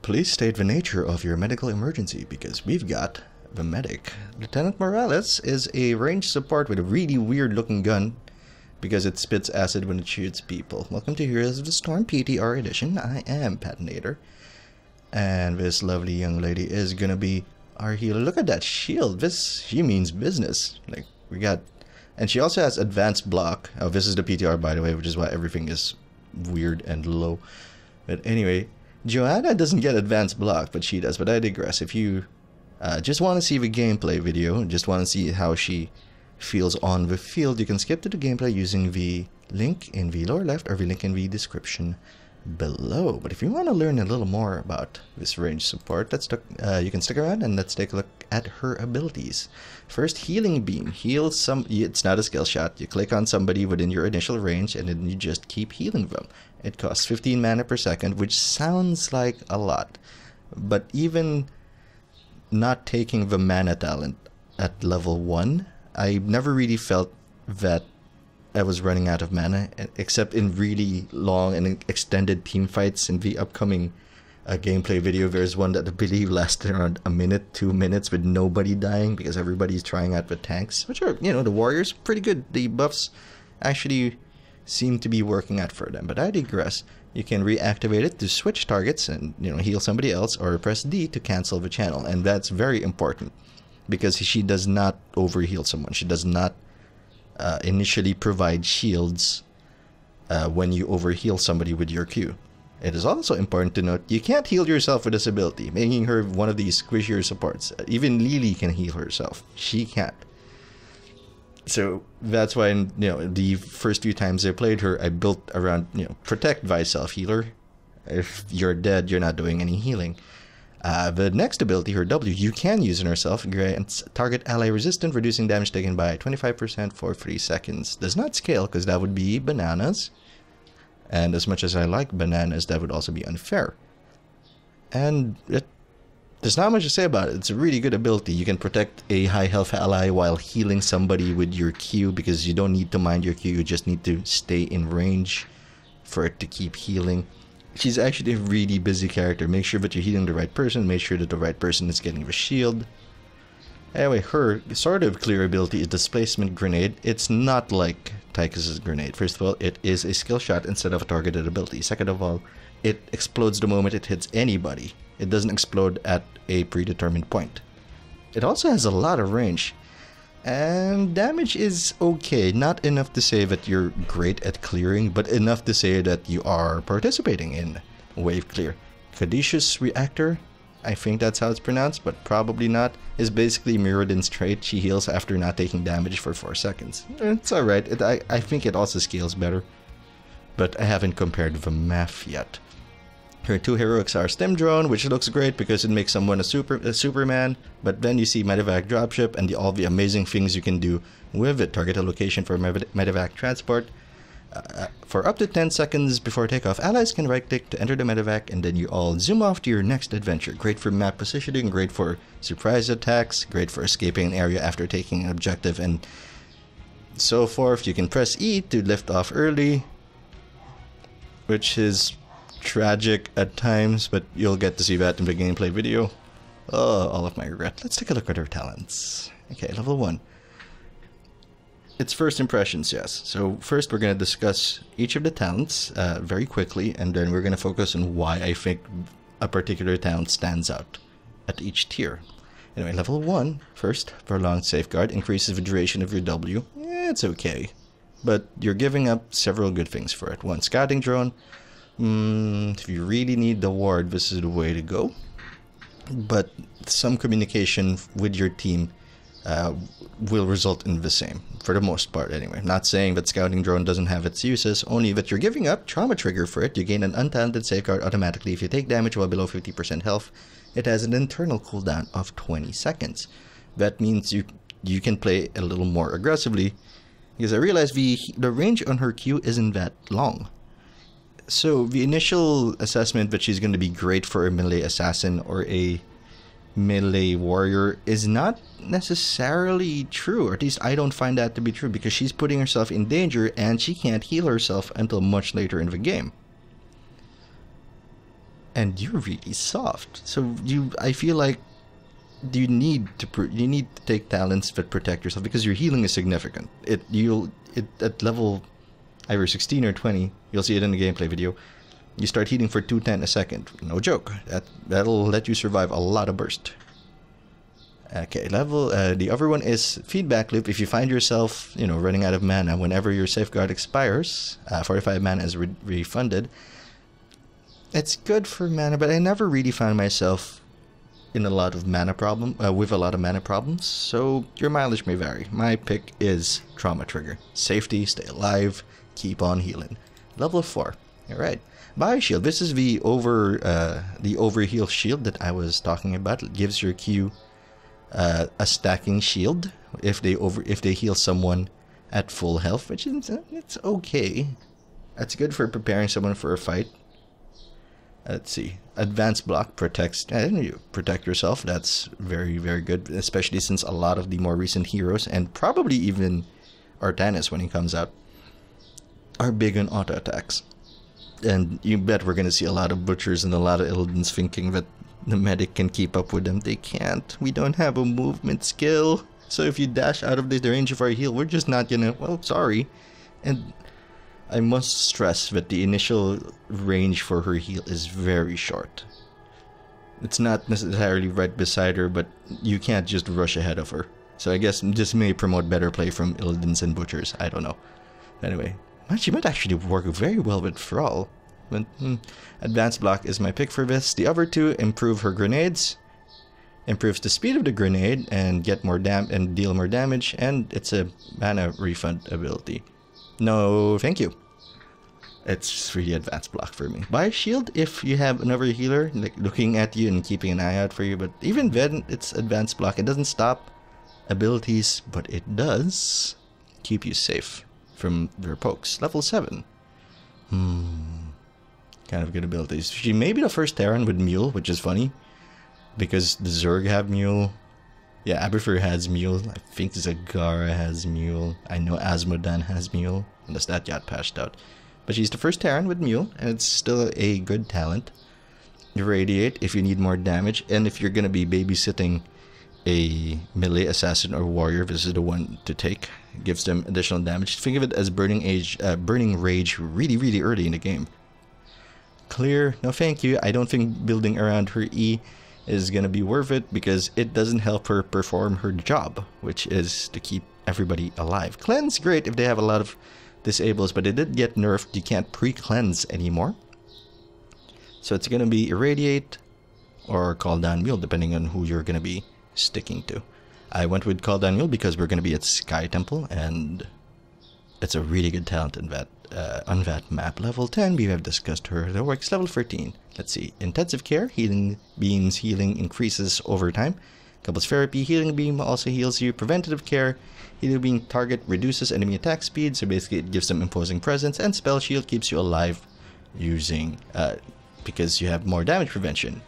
Please state the nature of your medical emergency because we've got the medic. Lieutenant Morales is a ranged support with a really weird looking gun because it spits acid when it shoots people. Welcome to Heroes of the Storm PTR edition. I am Patinator. And this lovely young lady is gonna be our healer. Look at that shield. She means business. Like, we got... And she also has advanced block. Oh, this is the PTR, by the way, which is why everything is weird and low. But anyway, Joanna doesn't get advanced block, but she does. But I digress. If you just want to see the gameplay video, just want to see how she feels on the field, you can skip to the gameplay using the link in the lower left or the link in the description below. But if you want to learn a little more about this range support, you can stick around and let's take a look at her abilities. First, healing beam. Heals some. It's not a skill shot. You click on somebody within your initial range and then you just keep healing them. It costs 15 mana per second, which sounds like a lot, but even not taking the mana talent at level 1, I never really felt that I was running out of mana, except in really long and extended team fights. In the upcoming gameplay video, there's one that I believe lasted around a minute, 2 minutes with nobody dying because everybody's trying out the tanks, which are, you know, the warriors, pretty good. The buffs actually seem to be working out for them, but I digress. You can reactivate it to switch targets and, you know, heal somebody else, or press D to cancel the channel, and that's very important because she does not overheal someone. She does not initially provide shields when you overheal somebody with your Q. It is also important to note you can't heal yourself with this ability, making her one of these squishier supports. Even Lily can heal herself. She can't. So that's why, you know, the first few times I played her, I built around, you know, protect thyself, healer. If you're dead, you're not doing any healing. The next ability, her W, you can use on herself. Grants target ally resistant, reducing damage taken by 25% for 3 seconds. Does not scale because that would be bananas. And as much as I like bananas, that would also be unfair. And there's not much to say about it. It's a really good ability. You can protect a high health ally while healing somebody with your Q because you don't need to mind your Q. You just need to stay in range for it to keep healing. She's actually a really busy character. Make sure that you're healing the right person. Make sure that the right person is getting the shield. Anyway, her sort of clear ability is Displacement Grenade. It's not like Tychus's grenade. First of all, it is a skill shot instead of a targeted ability. Second of all, it explodes the moment it hits anybody. It doesn't explode at a predetermined point. It also has a lot of range. And damage is okay. Not enough to say that you're great at clearing, but enough to say that you are participating in wave clear. Caduceus Reactor, I think that's how it's pronounced, but probably not, is basically Mirrodin's trait. She heals after not taking damage for 4 seconds. It's alright. I think it also scales better, but I haven't compared the math yet. Her two heroics are Stim Drone, which looks great because it makes someone a Superman, but then you see Medevac Dropship and all the amazing things you can do with it. Target a location for Medevac transport. For up to 10 seconds before takeoff, allies can right-click to enter the Medevac and then you all zoom off to your next adventure. Great for map positioning, great for surprise attacks, great for escaping an area after taking an objective, and so forth. You can press E to lift off early, which is tragic at times, but you'll get to see that in the gameplay video. Oh, all of my regret. Let's take a look at her talents. Okay, level 1. It's first impressions, yes. So first we're going to discuss each of the talents very quickly, and then we're going to focus on why I think a particular talent stands out at each tier. Anyway, level 1, first, Prolonged Safeguard, increases the duration of your W. It's okay, but you're giving up several good things for it. 1, Scouting Drone. If you really need the ward, this is the way to go. But some communication with your team will result in the same, for the most part anyway. Not saying that Scouting Drone doesn't have its uses, only that you're giving up Trauma Trigger for it. You gain an Untalented Safeguard automatically if you take damage while below 50% health. It has an internal cooldown of 20 seconds. That means you can play a little more aggressively, because I realize the range on her Q isn't that long. So the initial assessment that she's going to be great for a melee assassin or a melee warrior is not necessarily true, or at least I don't find that to be true, because she's putting herself in danger and she can't heal herself until much later in the game. and you're really soft. So I feel like you need to take talents that protect yourself, because your healing is significant. At level either 16 or 20, you'll see it in the gameplay video. You start healing for 210 a second. No joke. That'll let you survive a lot of burst. Okay, the other one is feedback loop. If you find yourself, running out of mana whenever your safeguard expires, 45 mana is refunded. It's good for mana, but I never really found myself in with a lot of mana problems, so your mileage may vary. My pick is Trauma Trigger. Safety, stay alive, keep on healing. Level 4. Alright. Bioshield. This is the overheal shield that I was talking about. It gives your Q a stacking shield if they heal someone at full health, which is it's okay. That's good for preparing someone for a fight. Let's see. Advanced block protects. You protect yourself. That's very, very good, especially since a lot of the more recent heroes, and probably even Artanis when he comes out, are big on auto attacks. And you bet we're going to see a lot of butchers and a lot of Illidan's thinking that the medic can keep up with them. They can't. We don't have a movement skill. So if you dash out of the range of our heal, we're just not gonna... Well, sorry. And I must stress that the initial range for her heal is very short. It's not necessarily right beside her, but you can't just rush ahead of her. So I guess this may promote better play from Illidan's and butchers. I don't know. Anyway, she might actually work very well with Thrall. But advanced block is my pick for this. The other two improve her grenades, improves the speed of the grenade, and get more and deal more damage, and it's a mana refund ability. No, thank you. It's really advanced block for me. Buy a shield if you have another healer like looking at you and keeping an eye out for you, but even then, it's advanced block. It doesn't stop abilities, but it does keep you safe from their pokes. Level 7. Kind of good abilities. She may be the first Terran with Mule, which is funny, because the Zerg have Mule. Yeah, Aberfur has Mule. I think Zagara has Mule. I know Asmodan has Mule, unless that got patched out. But she's the first Terran with Mule, and it's still a good talent. Irradiate if you need more damage, and if you're going to be babysitting a melee assassin or warrior, this is the one to take. It gives them additional damage. Think of it as burning rage really, really early in the game. Clear, no thank you. I don't think building around her E is gonna be worth it, because it doesn't help her perform her job, which is to keep everybody alive. Cleanse, great if they have a lot of disables, but it did get nerfed. You can't pre-cleanse anymore. So it's gonna be Irradiate or Call Down Mule, depending on who you're gonna be sticking to. I went with Call Down Mule because we're gonna be at Sky Temple, and it's a really good talent in that. On that map. Level 10, we have discussed her. That works. Level 13. Let's see. Intensive Care. Healing Beam's healing increases over time. Couples Therapy. Healing Beam also heals you. Preventative Care. Healing Beam target reduces enemy attack speed, so basically it gives them imposing presence. And Spell Shield keeps you alive using because you have more damage prevention.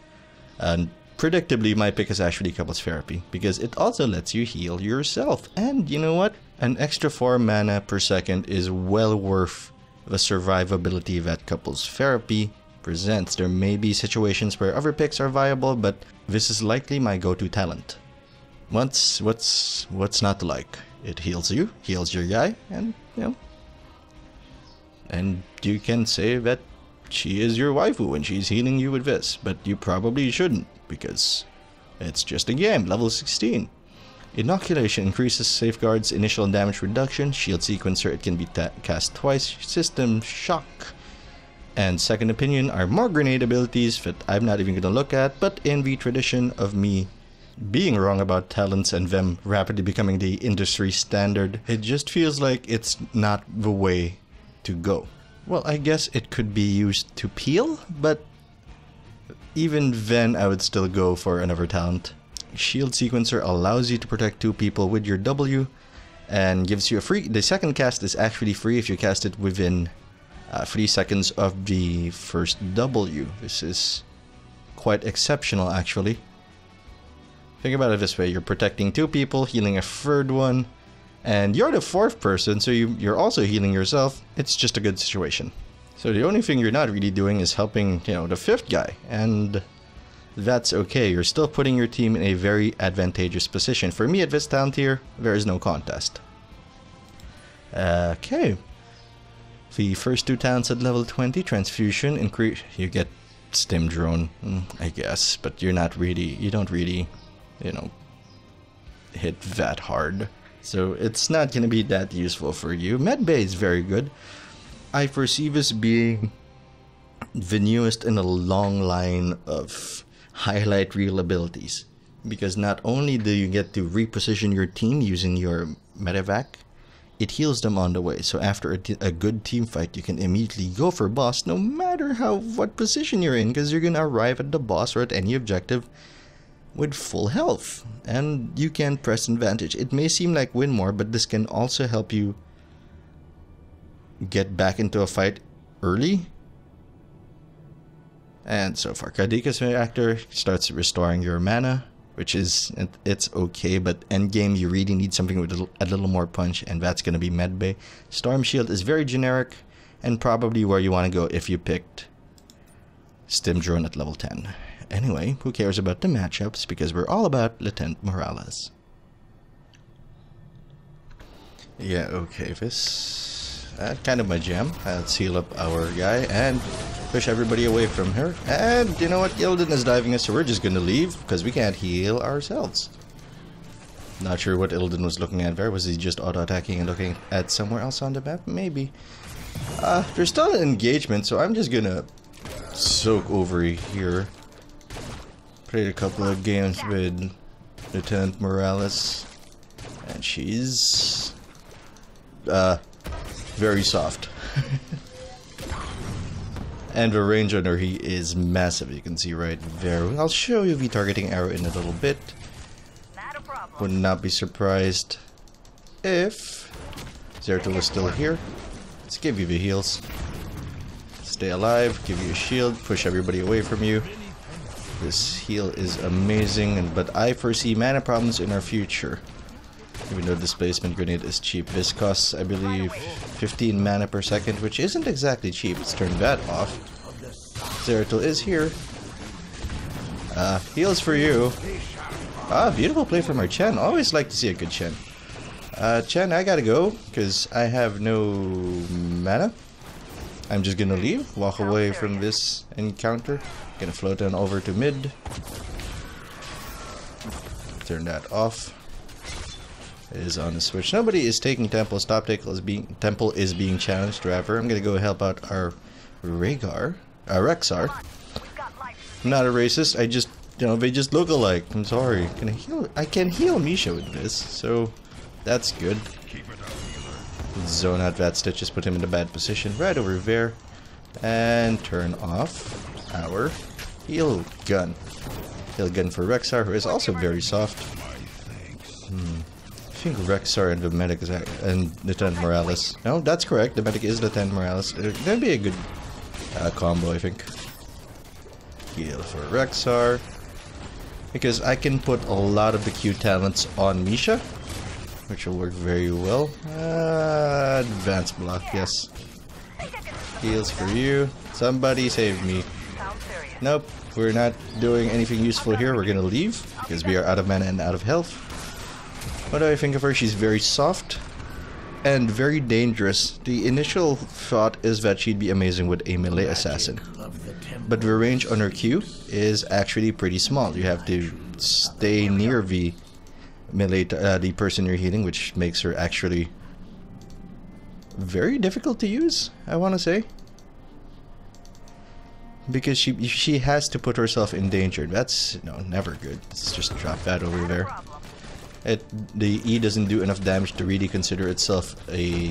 And predictably, my pick is actually Couples Therapy, because it also lets you heal yourself. And you know what? An extra 4 mana per second is well worth the survivability that Couples Therapy presents. There may be situations where other picks are viable, but this is likely my go-to talent. What's not to like? It heals you, heals your guy, and and you can say that she is your waifu and she's healing you with this, but you probably shouldn't, because it's just a game. Level 16. Inoculation increases safeguards initial damage reduction. Shield Sequencer, it can be cast twice. System Shock and Second Opinion are more grenade abilities that I'm not even going to look at, but in the tradition of me being wrong about talents and them rapidly becoming the industry standard, it just feels like it's not the way to go. Well, I guess it could be used to peel, but even then I would still go for another talent. Shield Sequencer allows you to protect 2 people with your W, and gives you a free... The second cast is actually free if you cast it within 3 seconds of the first W. This is quite exceptional, actually. Think about it this way. You're protecting 2 people, healing a third one, and you're the 4th person, so you're also healing yourself. It's just a good situation. So the only thing you're not really doing is helping, you know, the 5th guy, and that's okay. You're still putting your team in a very advantageous position. For me at this talent tier, there is no contest. Okay. The first 2 talents at level 20, transfusion, increase. You get stim drone, I guess, but you don't really, you know, hit that hard. So it's not going to be that useful for you. Medbay is very good. I foresee this being the newest in a long line of highlight reel abilities, because not only do you get to reposition your team using your medevac, it heals them on the way. So after a good team fight, you can immediately go for boss no matter what position you're in, because you're gonna arrive at the boss or at any objective with full health, and you can press advantage. It may seem like win more, but this can also help you get back into a fight early. And so far, Kadika's reactor starts restoring your mana, which is, it's okay, but endgame you really need something with a little more punch, and that's going to be Medbay. Storm Shield is very generic, and probably where you want to go if you picked Stim Drone at level 10. Anyway, who cares about the matchups, because we're all about Lieutenant Morales. Yeah, okay, this kind of my jam. Let's heal up our guy and push everybody away from her. And you know what? Illidan is diving us, so we're just gonna leave because we can't heal ourselves. Not sure what Illidan was looking at there. Was he just auto-attacking and looking at somewhere else on the map? Maybe. There's still an engagement, so I'm just gonna soak over here. Played a couple of games with Lieutenant Morales, and she's very soft. And the range on her is massive, you can see right there. I'll show you the targeting arrow in a little bit. Would not be surprised if Zeratul is still here. Let's give you the heals. Stay alive, give you a shield, push everybody away from you. This heal is amazing, but I foresee mana problems in our future. Even though Displacement Grenade is cheap. This costs, I believe, 15 mana per second, which isn't exactly cheap. Let's turn that off. Zeratul is here. Heals for you. Beautiful play from our Chen. Always like to see a good Chen. Chen, I gotta go, because I have no mana. I'm just gonna leave, walk away from this encounter. Gonna float down over to mid. Turn that off. It is on the switch. Nobody is taking Temple. Stop Temple is being challenged, Rapper. I'm gonna go help out our Rexar. I'm not a racist. I just, you know, they just look alike. I'm sorry. I can heal Misha with this, so that's good. Zone out that stitch. Just put him in a bad position right over there, and turn off our heal gun. Heal gun for Rexar, who is also very soft. I think Rexar and the medic is and Lieutenant Morales. No, that's correct. The medic is Lieutenant Morales. That'd be a good combo, I think. Heal for Rexar, because I can put a lot of the Q talents on Misha, which will work very well. Advanced block, yes. Heals for you. Somebody save me. Nope, we're not doing anything useful here. We're gonna leave because we are out of mana and out of health. What do I think of her? She's very soft and very dangerous. The initial thought is that she'd be amazing with a melee assassin, but the range on her Q is actually pretty small. You have to stay near the melee, the person you're healing, which makes her actually very difficult to use, I want to say, because she has to put herself in danger. That's never good. Let's just drop that over there. The E doesn't do enough damage to really consider itself a...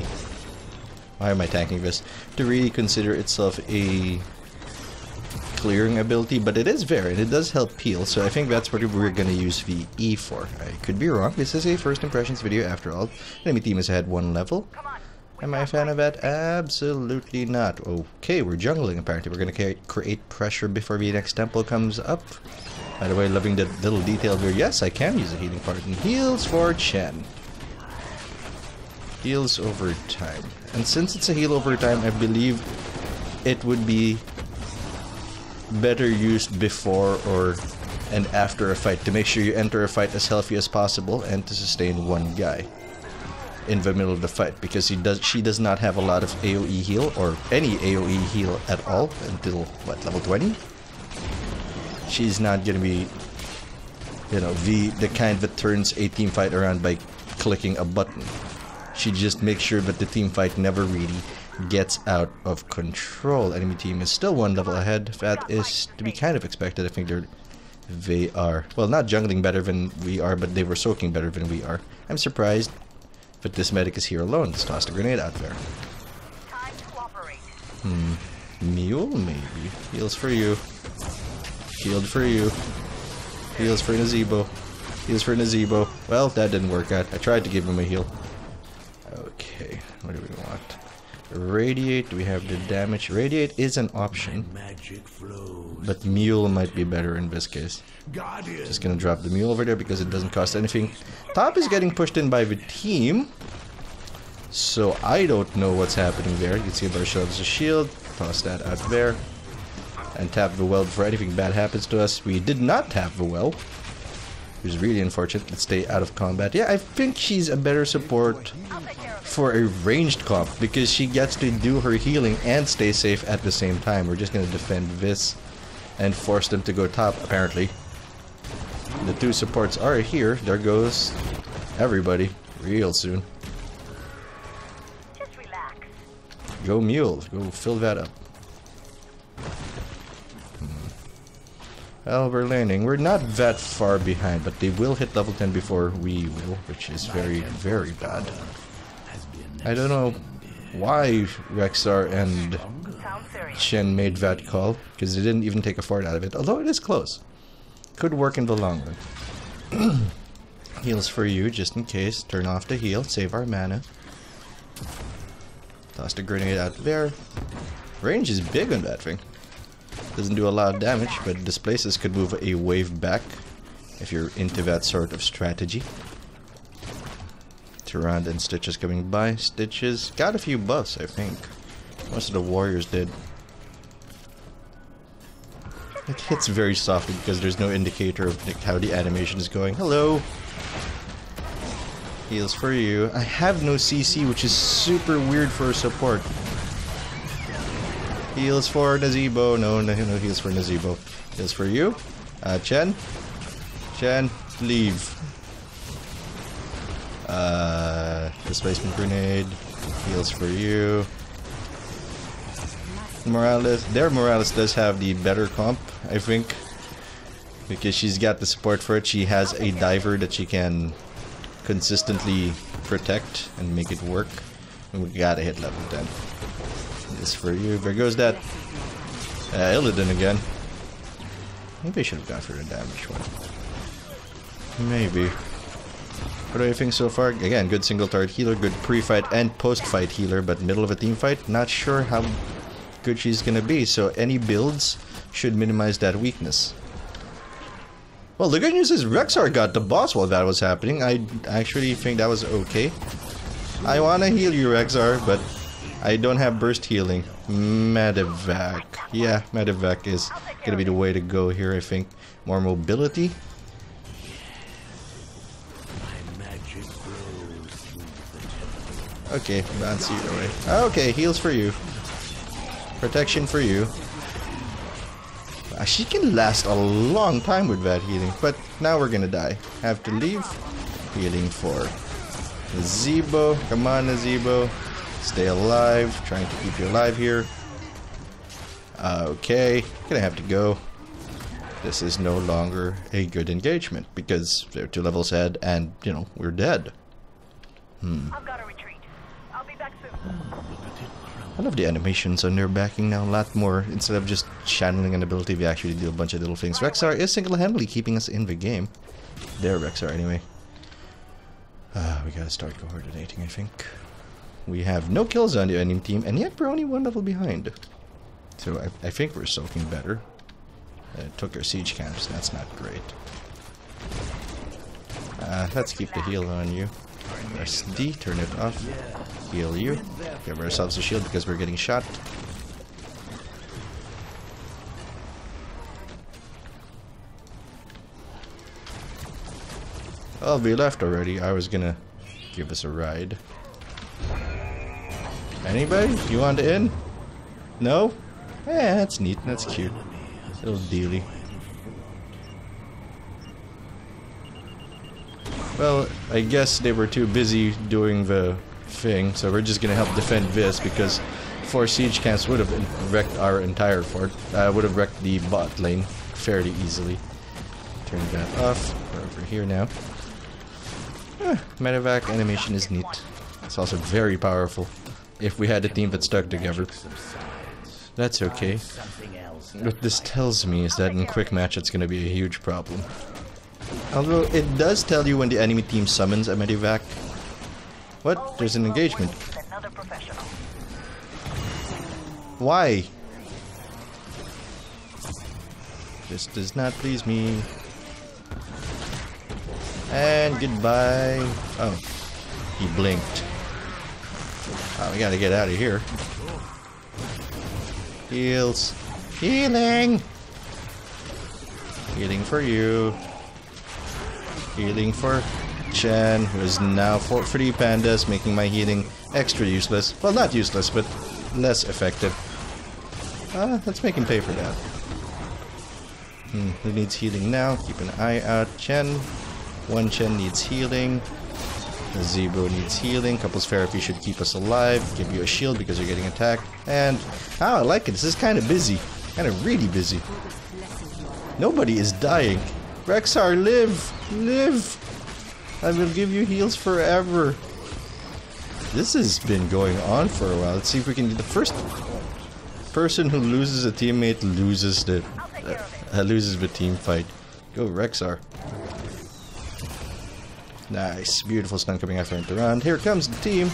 Why am I tanking this? To really consider itself a clearing ability, but it is there, and it does help peel, so I think that's what we're gonna use the E for. I could be wrong. This is a first impressions video after all. Enemy team has had 1 level. Am I a fan of that? Absolutely not. Okay, we're jungling apparently. We're gonna create pressure before the next temple comes up. By the way, loving the little detail here. Yes, I can use a healing part. And heals for Chen. Heals over time. And since it's a heal over time, I believe it would be better used before and after a fight to make sure you enter a fight as healthy as possible and to sustain one guy in the middle of the fight, because she does not have a lot of AoE heal or any AoE heal at all until what, level 20? She's not gonna be, you know, the kind that turns a team fight around by clicking a button. She just makes sure that the team fight never really gets out of control. Enemy team is still one level ahead. That is to be kind of expected. I think they are, well, not jungling better than we are, but they were soaking better than we are. I'm surprised that this medic is here alone. Let's toss the grenade out there. Mule, maybe. Heals for you. Shield for you. Heals for Nazebo. Heals for Nazebo. Well, that didn't work out. I tried to give him a heal. Okay, what do we want? Radiate, do we have the damage? Radiate is an option, but Mule might be better in this case. Just gonna drop the Mule over there because it doesn't cost anything. Top is getting pushed in by the team, so I don't know what's happening there. You can see ourselves a shield, toss that out there, and tap the well before anything bad happens to us. We did not tap the well, which is really unfortunate. Let's stay out of combat. Yeah, I think she's a better support for a ranged comp because she gets to do her healing and stay safe at the same time. We're just gonna defend this and force them to go top, apparently. The two supports are here. There goes everybody real soon. Just relax. Go Mule, go fill that up. Well, we're landing. We're not that far behind, but they will hit level 10 before we will, which is very, very bad. I don't know why Rexar and Shen made that call, because they didn't even take a fart out of it, although it is close. Could work in the long run. Heals for you, just in case. Turn off the heal, save our mana. Toss the grenade out there. Range is big on that thing. Doesn't do a lot of damage, but displaces could move a wave back if you're into that sort of strategy. Tyrant and Stitches coming by. Stitches got a few buffs, I think. Most of the warriors did. It hits very softly because there's no indicator of how the animation is going. Hello! Heals for you. I have no CC, which is super weird for a support. Heals for Nazebo. No heals for Nazebo. Heals for you. Chen? Chen, leave. Displacement grenade. Heals for you. Morales. Their Morales does have the better comp, I think. Because she's got the support for it. She has a diver that she can consistently protect and make it work. And we gotta hit level 10. This for you. There goes that Illidan again. Maybe I should have gone for the damage one. Maybe. What do I think so far? Again, good single target healer, good pre-fight and post-fight healer, but middle of a team fight, not sure how good she's gonna be, so any builds should minimize that weakness. Well, the good news is Rexar got the boss while that was happening. I actually think that was okay. I wanna heal you, Rexar, but I don't have burst healing. Medevac. Yeah, Medevac is gonna be the way to go here, I think. More mobility. Okay, bounce you away. Okay, heals for you. Protection for you. She can last a long time with that healing, but now we're gonna die. Have to leave. Healing for Nazebo. Come on, Nazebo. Stay alive. Trying to keep you alive here. Okay, gonna have to go. This is no longer a good engagement because they're 2 levels ahead and, you know, we're dead. I've got to retreat. I'll be back soon. I love the animations on their backing now a lot more. Instead of just channeling an ability, we actually do a bunch of little things. Rexar is single-handedly keeping us in the game. There, Rexar, anyway. We gotta start coordinating, I think. We have no kills on the enemy team, and yet we're only 1 level behind. So I think we're soaking better. Took our siege camps, that's not great. Let's keep the heal on you. Press D, turn it off. Heal you. Give ourselves a shield because we're getting shot. Oh, we left already. I was gonna give us a ride. Anybody? You want in? No? Yeah, that's neat. That's cute. Little dealy. Well, I guess they were too busy doing the thing, so we're just gonna help defend this because 4 siege camps would have wrecked our entire fort. Would have wrecked the bot lane fairly easily. Turn that off. We're over here now. Medevac animation is neat. It's also very powerful. If we had a team that stuck together. That's okay. What this tells me is that in quick match it's gonna be a huge problem. Although it does tell you when the enemy team summons a medevac. What? There's an engagement. Why? This does not please me. And goodbye. Oh, he blinked. Oh, we gotta get out of here. Heals. Healing! Healing for you. Healing for Chen, who is now 3 pandas, making my healing extra useless. Well, not useless, but less effective. Let's make him pay for that. Who needs healing now? Keep an eye out. Chen. One Chen needs healing. The Zebro needs healing. Couples therapy should keep us alive. Give you a shield because you're getting attacked. And, I like it. This is kind of busy. Kind of really busy. Nobody is dying. Rexar, live! Live! I will give you heals forever. This has been going on for a while. Let's see if we can do the first person who loses a teammate loses the team fight. Go Rexar. Nice, beautiful stun coming after around. Here comes the team.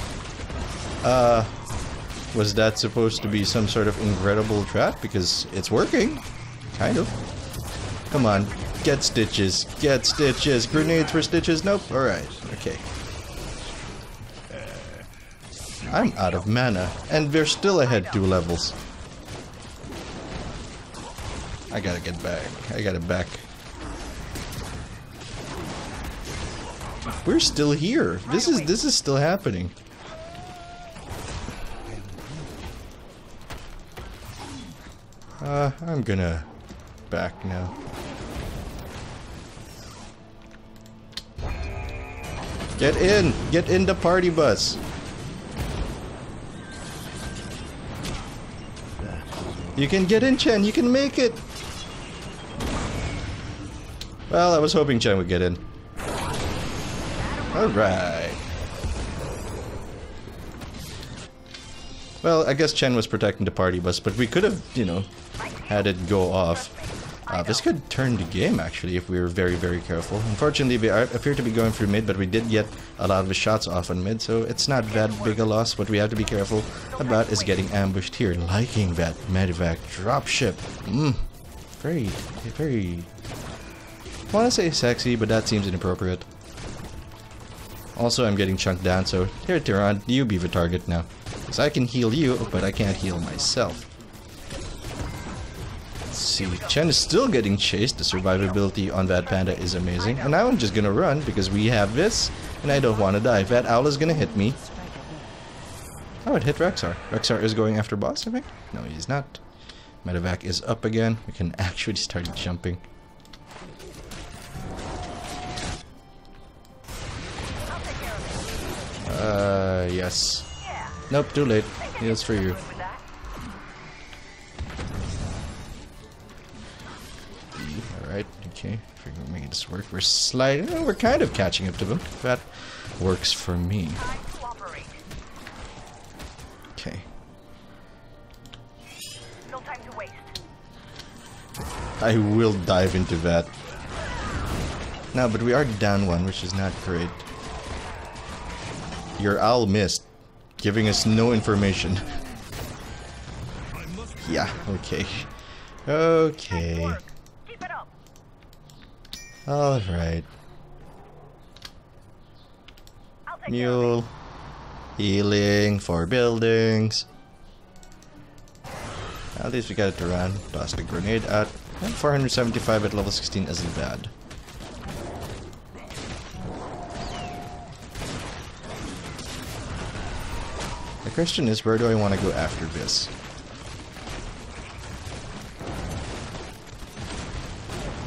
Was that supposed to be some sort of incredible trap? Because it's working, kind of. Come on, get stitches, get stitches. Grenades for stitches. Nope. All right. Okay. I'm out of mana, and they're still ahead 2 levels. I gotta get back. I gotta back. We're still here. This is still happening. I'm gonna back now. Get in! Get in the party bus! You can get in, Chen! You can make it! Well, I was hoping Chen would get in. Alright. Well, I guess Chen was protecting the party bus, but we could have, you know, had it go off. This could turn the game, actually, if we were very, very careful. Unfortunately, we appear to be going through mid, but we did get a lot of the shots off on mid, so it's not that big a loss. What we have to be careful about is getting ambushed here. Liking that medevac dropship. Very, very... I want to say sexy, but that seems inappropriate. Also, I'm getting chunked down, so here, Tyran, you be the target now. Because I can heal you, but I can't heal myself. Let's see, Chen is still getting chased. The survivability on that panda is amazing. And now I'm just gonna run, because we have this, and I don't want to die. That owl is gonna hit me. Oh, it hit Rexar. Rexar is going after boss, I think? No, he's not. Medevac is up again. We can actually start jumping. Yes. Nope, too late. Heals for you. Alright, okay. If we can make this work, we're sliding. Oh, we're kind of catching up to them. That works for me. Okay. No time to waste. I will dive into that. No, but we are down 1, which is not great. Your owl missed, giving us no information. Yeah, okay. Okay. Keep it up. Alright. Mule. Healing for buildings. At least we got it to run. Toss the grenade out. And 475 at level 16 isn't bad. The question is, where do I want to go after this?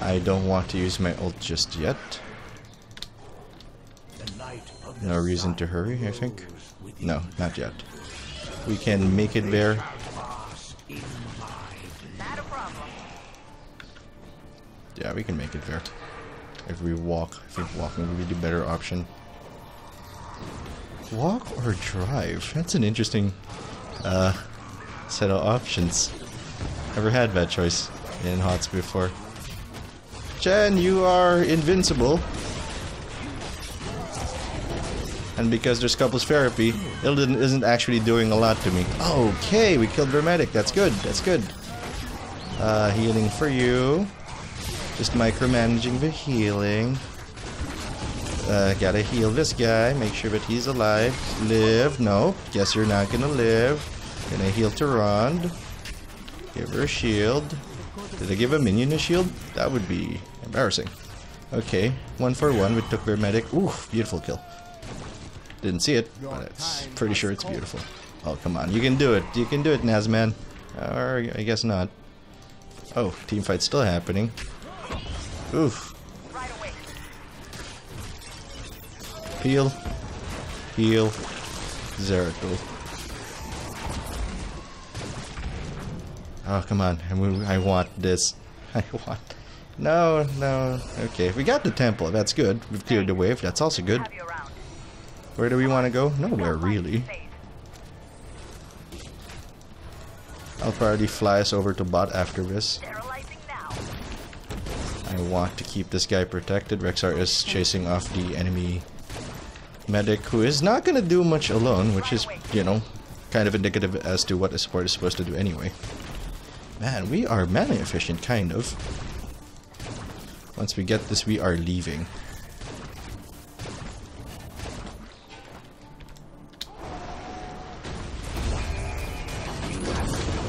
I don't want to use my ult just yet. No reason to hurry, I think. No, not yet. We can make it there. Yeah, we can make it there. If we walk, I think walking would be the better option. Walk or drive? That's an interesting set of options. Never had that choice in HOTS before. Chen, you are invincible. And because there's couples therapy, Illidan isn't actually doing a lot to me. Okay, we killed their medic. That's good. That's good. Healing for you. Just micromanaging the healing. Gotta heal this guy. Make sure that he's alive. Live. No. Guess you're not gonna live. Gonna heal Tyrande. Give her a shield. Did I give a minion a shield? That would be embarrassing. Okay. 1 for 1. We took their medic. Ooh, beautiful kill. Didn't see it, but it's pretty sure it's beautiful. Oh, come on. You can do it. You can do it, Nazman. Or I guess not. Oh, team fight's still happening. Oof. Heal. Heal. Zeratul. Oh, come on. I want this. I want... No, no. Okay, we got the temple. That's good. We've cleared the wave. That's also good. Where do we want to go? Nowhere, really. I'll probably fly us over to bot after this. I want to keep this guy protected. Rexar is chasing off the enemy medic, who is not going to do much alone, which is, you know, kind of indicative as to what a support is supposed to do anyway. Man, we are mana efficient, kind of. Once we get this, we are leaving.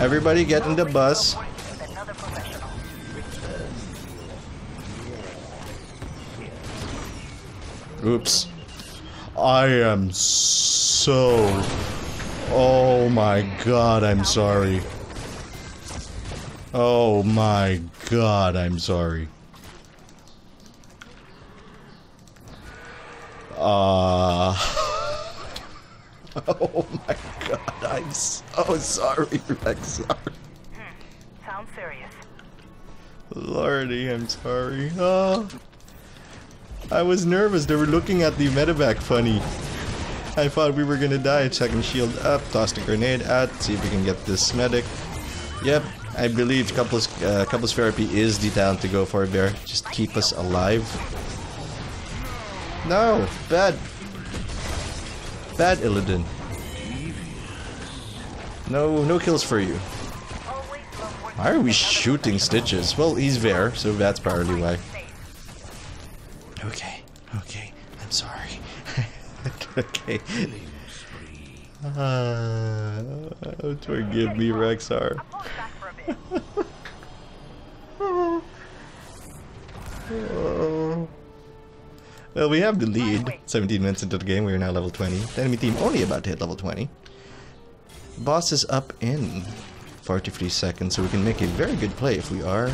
Everybody get in the bus. Oops. I am so... Oh my god, I'm sorry. Oh my god, I'm sorry. Oh my god, I'm so sorry, Rexar. Sounds serious. Lordy, I'm sorry. Oh, I was nervous. They were looking at the medevac funny. I thought we were gonna die. Second shield up, tossed a grenade out, see if we can get this medic. Yep, I believe couples therapy is the talent to go for there. Just keep us alive. No, bad. Bad Illidan. No kills for you. Why are we shooting Stitches? Well, he's there, so that's probably why. Okay, I'm sorry. Okay. Forgive me, Rexar. Well, we have the lead. 17 minutes into the game, we are now level 20. The enemy team only about to hit level 20. Boss is up in 43 seconds, so we can make a very good play if we are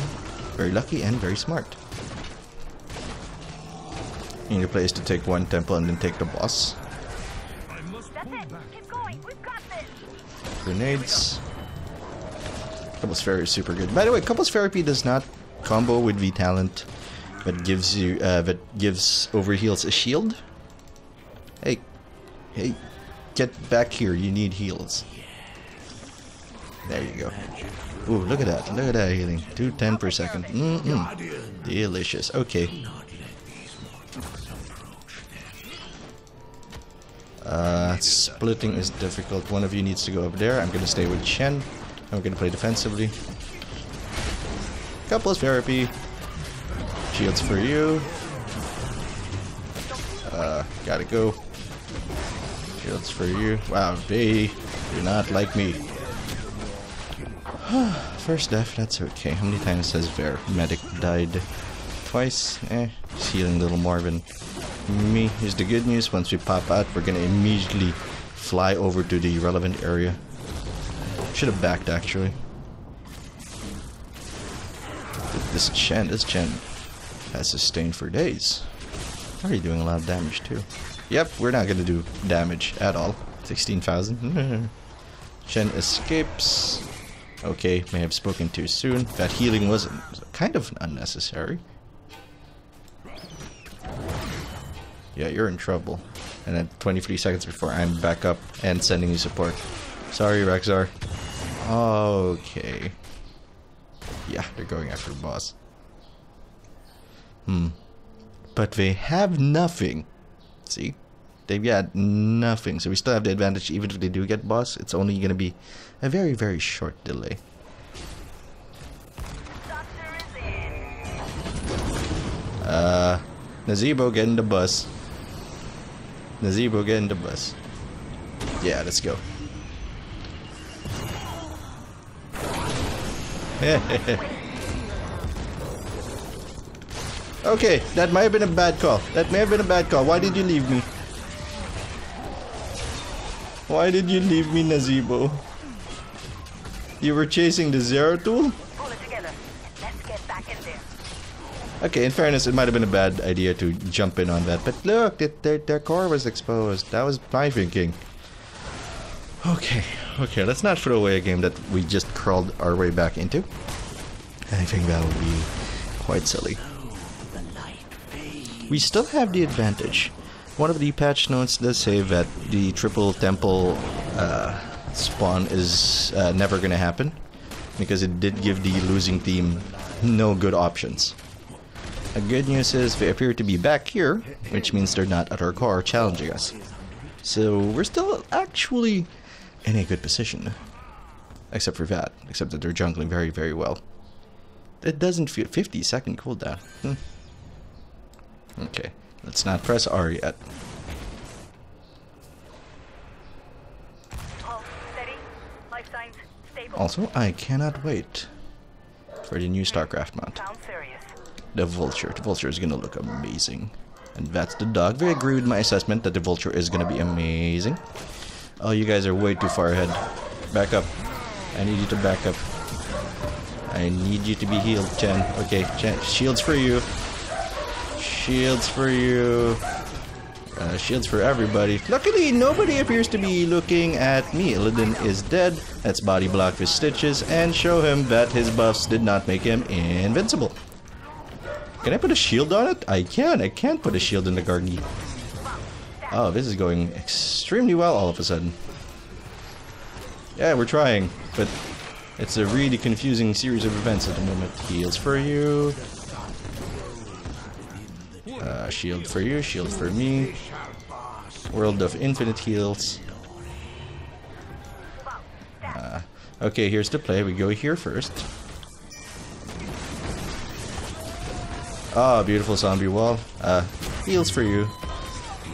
very lucky and very smart. And your play is to take one temple and then take the boss. That's it. Keep going. We've got this. Grenades. Couples Fairy is super good. By the way, Couples Therapy does not combo with V talent, but gives you gives overheals a shield. Hey, get back here! You need heals. There you go. Ooh, look at that! Look at that healing. 210 per second. Delicious. Okay. Splitting is difficult. One of you needs to go up there. I'm gonna stay with Shen. I'm gonna play defensively. Couples therapy. Shields for you. Gotta go. Shields for you. Wow, they do not like me. First death, that's okay. How many times has their medic died? Twice? He's healing a little more than me. Here's the good news. Once we pop out, we're gonna immediately fly over to the relevant area. Should have backed actually. This Chen has sustained for days. Already doing a lot of damage too. Yep, we're not gonna do damage at all. 16,000. Chen escapes. Okay, may have spoken too soon. That healing was kind of unnecessary. Yeah, you're in trouble. And then 23 seconds before I'm back up and sending you support. Sorry, Rexar. Okay. Yeah, they're going after the boss. But they have nothing. See? They've got nothing. So we still have the advantage even if they do get boss. It's only going to be a very, very short delay. Nazebo getting the bus. Nazebo getting the bus. Yeah, let's go. Okay, that might have been a bad call. That may have been a bad call. Why did you leave me? Why did you leave me, Nazebo? You were chasing the Zero tool? Pull it together. Let's get back in there. Okay, in fairness, it might have been a bad idea to jump in on that. But look, their core was exposed. That was my thinking. Okay, let's not throw away a game that we just crawled our way back into. I think that would be quite silly. We still have the advantage. One of the patch notes does say that the triple temple spawn is never going to happen, because it did give the losing team no good options. The good news is they appear to be back here, which means they're not at our core challenging us. So we're still actually in a good position. Except for that. Except that they're jungling very, very well. It doesn't feel 50-second cooldown. Okay, let's not press R yet. Steady. Life signs stable. Also, I cannot wait for the new StarCraft mount. Sounds serious. The Vulture. The Vulture is gonna look amazing. And that's the dog. They agree with my assessment that the Vulture is gonna be amazing. Oh, you guys are way too far ahead. Back up. I need you to back up. I need you to be healed, Chen. Okay, Chen. Shields for you. Shields for you. Shields for everybody. Luckily, nobody appears to be looking at me. Illidan is dead. Let's body block his stitches and show him that his buffs did not make him invincible. Can I put a shield on it? I can. I can't put a shield in the Gargi. Oh, this is going extremely well all of a sudden. Yeah, we're trying, but it's a really confusing series of events at the moment. Heals for you. Shield for you, shield for me. World of infinite heals. Okay, here's the play. We go here first. Ah, beautiful zombie wall. Heals for you.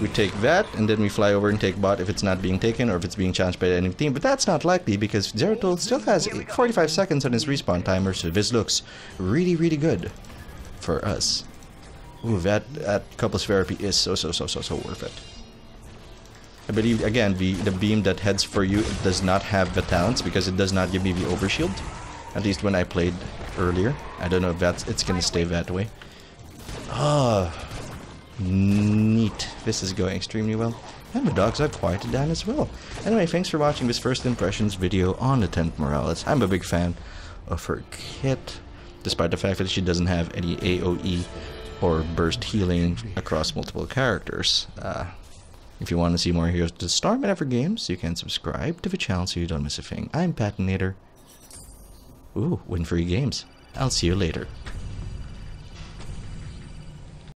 We take that, and then we fly over and take bot if it's not being taken or if it's being challenged by the enemy team. But that's not likely because Zeratul still has 45 seconds on his respawn timer, so this looks really, really good for us. Ooh, that couples therapy is so worth it. I believe, again, the beam that heads for you, it does not have the talents because it does not give me the overshield. At least when I played earlier. I don't know if it's gonna stay that way. Ah, neat. This is going extremely well. And the dogs have quieted down as well. Anyway, thanks for watching this first impressions video on Lieutenant Morales. I'm a big fan of her kit, despite the fact that she doesn't have any AoE or burst healing across multiple characters. If you want to see more Heroes to Storm and other games, you can subscribe to the channel so you don't miss a thing. I'm Patinator. Ooh, win free games. I'll see you later.